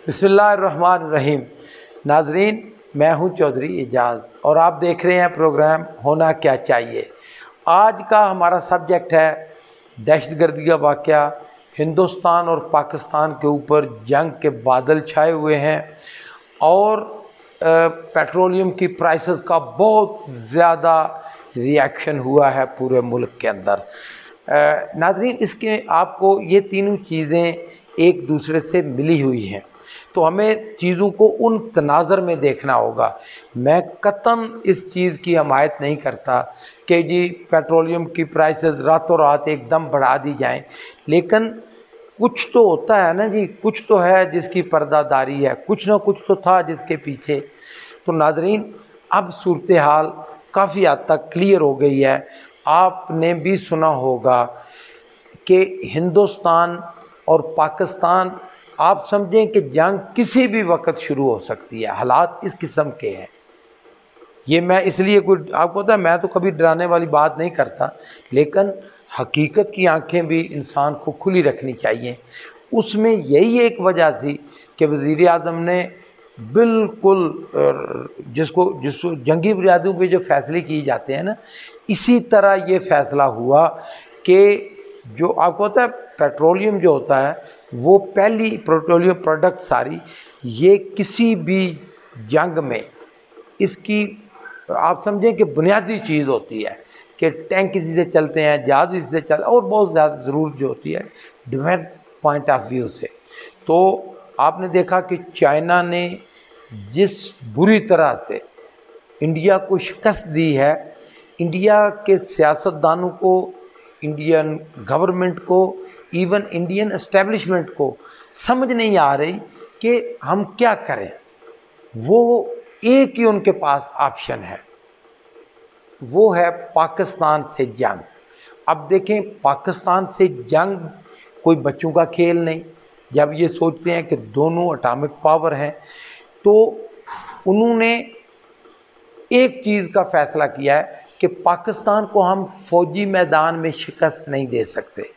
बिस्मिल्लाहिर्रहमानिर्रहीम। नाजरीन, मैं हूं चौधरी एजाज और आप देख रहे हैं प्रोग्राम होना क्या चाहिए। आज का हमारा सब्जेक्ट है दहशतगर्दी का वाक़या। हिंदुस्तान और पाकिस्तान के ऊपर जंग के बादल छाए हुए हैं और पेट्रोलियम की प्राइसेस का बहुत ज़्यादा रिएक्शन हुआ है पूरे मुल्क के अंदर। नाजरीन, इसके आपको ये तीनों चीज़ें एक दूसरे से मिली हुई हैं, तो हमें चीज़ों को उन तनाज़र में देखना होगा। मैं कतन इस चीज़ की हमायत नहीं करता कि जी पेट्रोलियम की प्राइसेस रातों रात एकदम बढ़ा दी जाएं, लेकिन कुछ तो होता है ना जी, कुछ तो है जिसकी पर्दादारी है, कुछ ना कुछ तो था जिसके पीछे। तो नाजरीन, अब सूरत हाल काफ़ी हद तक क्लियर हो गई है। आपने भी सुना होगा कि हिंदुस्तान और पाकिस्तान, आप समझें कि जंग किसी भी वक्त शुरू हो सकती है। हालात इस किस्म के हैं। ये मैं इसलिए कोई आपको पता है, मैं तो कभी डराने वाली बात नहीं करता, लेकिन हकीकत की आंखें भी इंसान को खुली रखनी चाहिए। उसमें यही एक वजह थी कि वज़ीर आज़म ने बिल्कुल जिसको जंगी बुनियादों पे जो फैसले किए जाते हैं ना, इसी तरह ये फ़ैसला हुआ कि जो आपको पता है पेट्रोलियम जो होता है वो पहली पेट्रोलियम प्रोडक्ट सारी, ये किसी भी जंग में इसकी आप समझें कि बुनियादी चीज़ होती है कि टैंक इसी से चलते हैं, जहाज़ इसी से चल, और बहुत ज़्यादा ज़रूरत जो होती है डिफेंस पॉइंट ऑफ व्यू से। तो आपने देखा कि चाइना ने जिस बुरी तरह से इंडिया को शिकस्त दी है, इंडिया के सियासतदानों को, इंडियन गवर्नमेंट को, इवन इंडियन एस्टेब्लिशमेंट को समझ नहीं आ रही कि हम क्या करें। वो एक ही उनके पास ऑप्शन है, वो है पाकिस्तान से जंग। अब देखें, पाकिस्तान से जंग कोई बच्चों का खेल नहीं। जब ये सोचते हैं कि दोनों एटॉमिक पावर हैं, तो उन्होंने एक चीज़ का फ़ैसला किया है कि पाकिस्तान को हम फ़ौजी मैदान में शिकस्त नहीं दे सकते।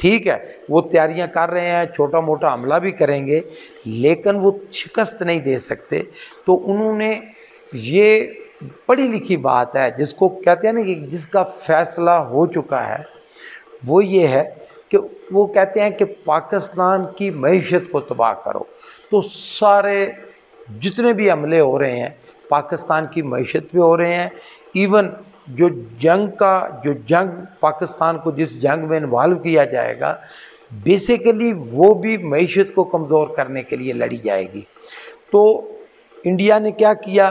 ठीक है, वो तैयारियां कर रहे हैं, छोटा मोटा हमला भी करेंगे, लेकिन वो शिकस्त नहीं दे सकते। तो उन्होंने ये पढ़ी लिखी बात है, जिसको कहते हैं ना कि जिसका फ़ैसला हो चुका है, वो ये है कि वो कहते हैं कि पाकिस्तान की मईशत को तबाह करो। तो सारे जितने भी हमले हो रहे हैं पाकिस्तान की मईशत पे हो रहे हैं। इवन जो जंग पाकिस्तान को जिस जंग में इन्वॉल्व किया जाएगा, बेसिकली वो भी मईशत को कमज़ोर करने के लिए लड़ी जाएगी। तो इंडिया ने क्या किया,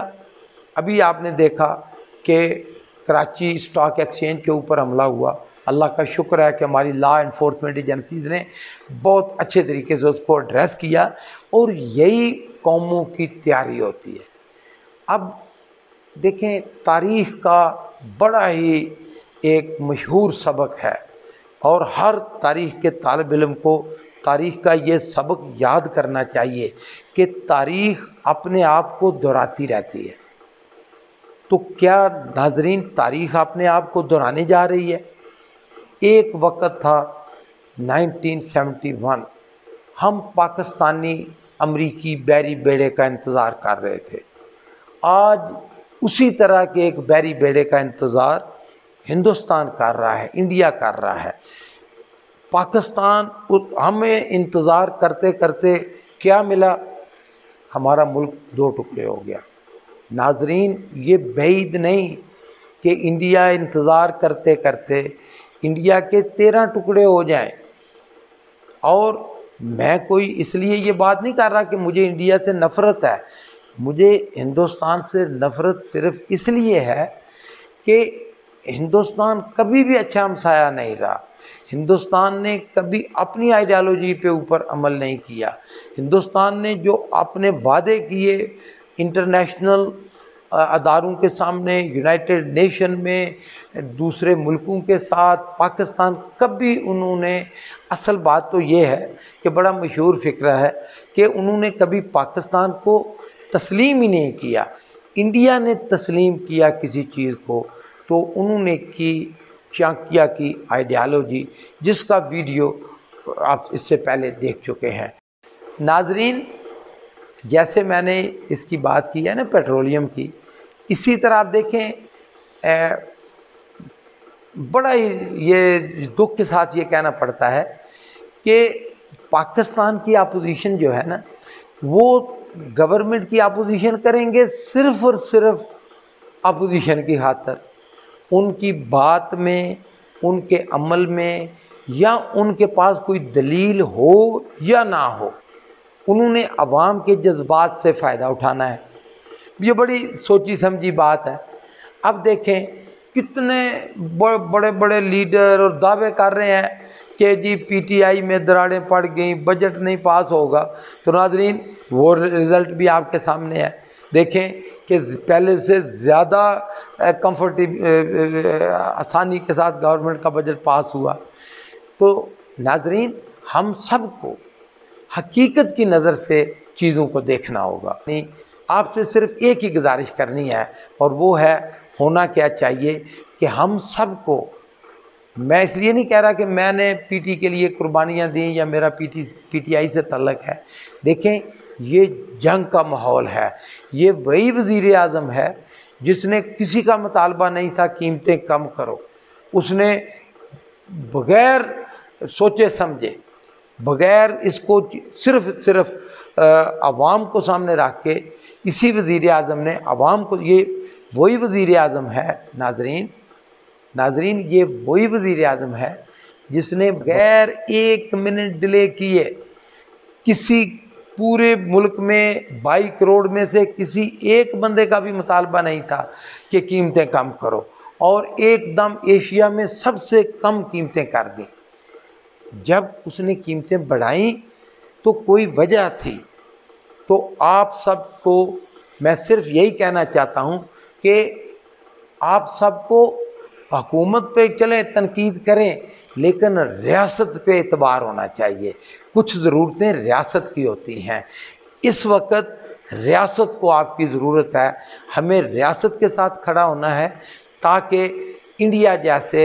अभी आपने देखा कि कराची स्टॉक एक्सचेंज के ऊपर हमला हुआ। अल्लाह का शुक्र है कि हमारी लॉ इन्फोर्समेंट एजेंसीज़ ने बहुत अच्छे तरीके से उसको एड्रेस किया, और यही कौमों की तैयारी होती है। अब देखें, तारीख़ का बड़ा ही एक मशहूर सबक है, और हर तारीख़ के तालिब इल्म को तारीख़ का ये सबक याद करना चाहिए कि तारीख़ अपने आप को दोहराती रहती है। तो क्या नाजरीन, तारीख़ अपने आप को दोहराने जा रही है? एक वक़्त था 1971, हम पाकिस्तानी अमरीकी बैरी बेड़े का इंतज़ार कर रहे थे। आज उसी तरह के एक बैरी बेड़े का इंतज़ार हिंदुस्तान कर रहा है, इंडिया कर रहा है। पाकिस्तान, हमें इंतज़ार करते करते क्या मिला? हमारा मुल्क दो टुकड़े हो गया। नाजरीन, ये बैद नहीं कि इंडिया इंतज़ार करते करते इंडिया के 13 टुकड़े हो जाएं। और मैं कोई इसलिए ये बात नहीं कर रहा कि मुझे इंडिया से नफ़रत है। मुझे हिंदुस्तान से नफ़रत सिर्फ़ इसलिए है कि हिंदुस्तान कभी भी अच्छा हमसाया नहीं रहा। हिंदुस्तान ने कभी अपनी आइडियालॉजी पे ऊपर अमल नहीं किया। हिंदुस्तान ने जो अपने वादे किए इंटरनेशनल अदारों के सामने, यूनाइटेड नेशन में, दूसरे मुल्कों के साथ, पाकिस्तान कभी उन्होंने, असल बात तो ये है कि बड़ा मशहूर फ़िक्र है कि उन्होंने कभी पाकिस्तान को तस्लीम ही नहीं किया। इंडिया ने तस्लीम किया किसी चीज़ को, तो उन्होंने की चाणक्य की आइडियालॉजी, जिसका वीडियो आप इससे पहले देख चुके हैं। नाजरीन, جیسے میں نے اس کی بات کی ہے نا پیٹرولیم کی، اسی طرح آپ دیکھیں بڑا ہی یہ دکھ کے ساتھ یہ کہنا پڑتا ہے کہ پاکستان کی اپوزیشن جو ہے نا وہ گورنمنٹ کی اپوزیشن کریں گے صرف اور صرف اپوزیشن کی خاطر، ان کی بات میں، ان کے عمل میں، یا ان کے پاس کوئی دلیل ہو یا نہ ہو، انہوں نے عوام کے جذبات سے فائدہ اٹھانا ہے۔ یہ بڑی سوچی سمجھی بات ہے۔ اب دیکھیں کتنے بڑے بڑے لیڈر اور دعوے کر رہے ہیں کہ جی پی ٹی آئی میں دراڑیں پڑ گئیں، بجٹ نہیں پاس ہوگا۔ تو ناظرین وہ رزلٹ بھی آپ کے سامنے ہے، دیکھیں کہ پہلے سے زیادہ آسانی کے ساتھ گورنمنٹ کا بجٹ پاس ہوا۔ تو ناظرین ہم سب کو حقیقت کی نظر سے چیزوں کو دیکھنا ہوگا۔ آپ سے صرف ایک ہی گزارش کرنی ہے، اور وہ ہے ہونا کیا چاہیے کہ ہم سب کو، میں اس لیے نہیں کہہ رہا کہ میں نے پی ٹی کے لیے قربانیاں دیں یا میرا پی ٹی آئی سے تعلق ہے، دیکھیں یہ جنگ کا ماحول ہے۔ یہ وہی وزیر اعظم ہے جس نے کسی کا مطالبہ نہیں تھا قیمتیں کم کرو، اس نے بغیر سوچے سمجھے، بغیر اس کو صرف عوام کو سامنے رکھ کے، اسی وزیر اعظم نے عوام کو، یہ وہی وزیر اعظم ہے ناظرین یہ وہی وزیر اعظم ہے جس نے بغیر ایک منٹ ڈیلے کیے، کسی پورے ملک میں 22 کروڑ میں سے کسی ایک بندے کا بھی مطالبہ نہیں تھا کہ قیمتیں کم کرو، اور ایک دم ایشیا میں سب سے کم قیمتیں کر دیں۔ جب اس نے قیمتیں بڑھائیں تو کوئی وجہ تھی۔ تو آپ سب کو میں صرف یہی کہنا چاہتا ہوں کہ آپ سب کو حکومت پہ چلیں تنقید کریں، لیکن ریاست پہ اعتبار ہونا چاہیے۔ کچھ ضرورتیں ریاست کی ہوتی ہیں، اس وقت ریاست کو آپ کی ضرورت ہے، ہمیں ریاست کے ساتھ کھڑا ہونا ہے تاکہ انڈیا جیسے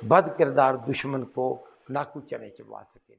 بد کردار دشمن کو ناکو چنے چبا سکے۔